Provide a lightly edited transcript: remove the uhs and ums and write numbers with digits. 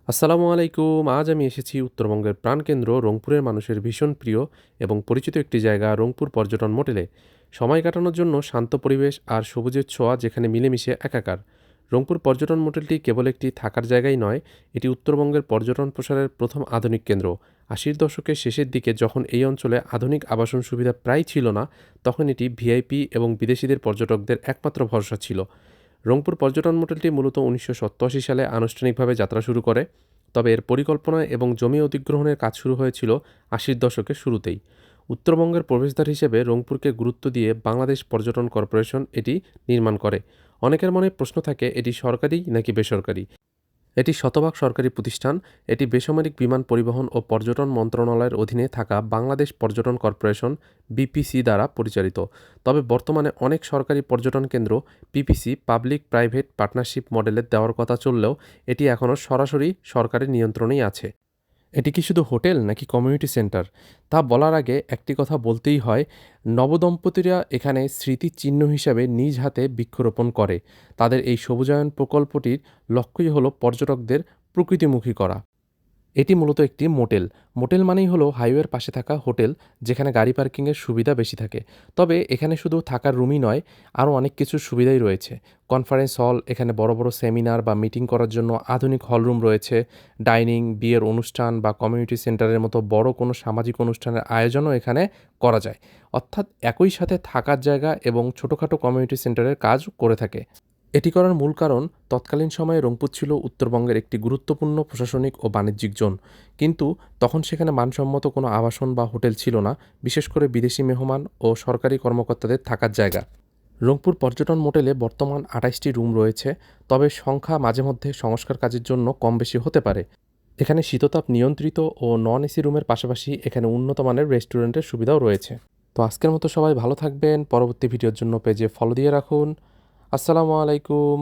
আসসালামু আলাইকুম। আজ আমি এসেছি উত্তরবঙ্গের প্রাণকেন্দ্র রংপুরের মানুষের ভীষণ প্রিয় এবং পরিচিত একটি জায়গা রংপুর পর্যটন মোটেলে। সময় কাটানোর জন্য শান্ত পরিবেশ আর সবুজের ছোঁয়া যেখানে মিলেমিশে একাকার। রংপুর পর্যটন মোটেলটি কেবল একটি থাকার জায়গাই নয়, এটি উত্তরবঙ্গের পর্যটন প্রসারের প্রথম আধুনিক কেন্দ্র। ৮০ দশকের শেষের দিকে যখন এই অঞ্চলে আধুনিক আবাসন সুবিধা প্রায় ছিল না, তখন এটি ভিআইপি এবং বিদেশিদের পর্যটকদের একমাত্র ভরসা ছিল। রংপুর পর্যটন মোটেলটি মূলত ১৯৮৭ সালে আনুষ্ঠানিকভাবে যাত্রা শুরু করে, তবে এর পরিকল্পনা এবং জমি অধিগ্রহণের কাজ শুরু হয়েছিল ৮০ দশকের শুরুতেই। উত্তরবঙ্গের প্রবেশদ্বার হিসেবে রংপুরকে গুরুত্ব দিয়ে বাংলাদেশ পর্যটন কর্পোরেশন এটি নির্মাণ করে। অনেকের মনে প্রশ্ন থাকে, এটি সরকারি নাকি বেসরকারি? এটি শতভাগ সরকারি প্রতিষ্ঠান। এটি বেসামরিক বিমান পরিবহন ও পর্যটন মন্ত্রণালয়ের অধীনে থাকা বাংলাদেশ পর্যটন কর্পোরেশন বিপিসি দ্বারা পরিচালিত। তবে বর্তমানে অনেক সরকারি পর্যটন কেন্দ্র পিপিসি পাবলিক প্রাইভেট পার্টনারশিপ মডেলে দেওয়ার কথা চললেও এটি এখনও সরাসরি সরকারের নিয়ন্ত্রণেই আছে। এটি কি শুধু হোটেল নাকি কমিউনিটি সেন্টার, তা বলার আগে একটি কথা বলতেই হয়। নবদম্পতিরা এখানে স্মৃতিচিহ্ন হিসাবে নিজ হাতে বৃক্ষরোপণ করে। তাদের এই সবুজায়ন প্রকল্পটির লক্ষ্যই হলো পর্যটকদের প্রকৃতিমুখী করা। এটি মূলত একটি মোটেল। মোটেল মানেই হলো হাইওয়ের পাশে থাকা হোটেল, যেখানে গাড়ি পার্কিংয়ের সুবিধা বেশি থাকে। তবে এখানে শুধু থাকার রুমই নয়, আরও অনেক কিছু সুবিধাই রয়েছে। কনফারেন্স হল, এখানে বড় বড় সেমিনার বা মিটিং করার জন্য আধুনিক হলরুম রয়েছে। ডাইনিং, বিয়ের অনুষ্ঠান বা কমিউনিটি সেন্টারের মতো বড় কোনো সামাজিক অনুষ্ঠানের আয়োজনও এখানে করা যায়। অর্থাৎ একই সাথে থাকার জায়গা এবং ছোটোখাটো কমিউনিটি সেন্টারের কাজ করে থাকে। এটি করার মূল কারণ, তৎকালীন সময়ে রংপুর ছিল উত্তরবঙ্গের একটি গুরুত্বপূর্ণ প্রশাসনিক ও বাণিজ্যিক জোন। কিন্তু তখন সেখানে মানসম্মত কোনো আবাসন বা হোটেল ছিল না, বিশেষ করে বিদেশি মেহমান ও সরকারি কর্মকর্তাদের থাকার জায়গা। রংপুর পর্যটন মোটেলে বর্তমান ২৮টি রুম রয়েছে, তবে সংখ্যা মাঝে মধ্যে সংস্কার কাজের জন্য কম বেশি হতে পারে। এখানে শীততাপ নিয়ন্ত্রিত ও নন এসি রুমের পাশাপাশি এখানে উন্নত মানের রেস্টুরেন্টের সুবিধাও রয়েছে। তো আজকের মতো সবাই ভালো থাকবেন। পরবর্তী ভিডিওর জন্য পেজে ফলো দিয়ে রাখুন। আসসালামু আলাইকুম।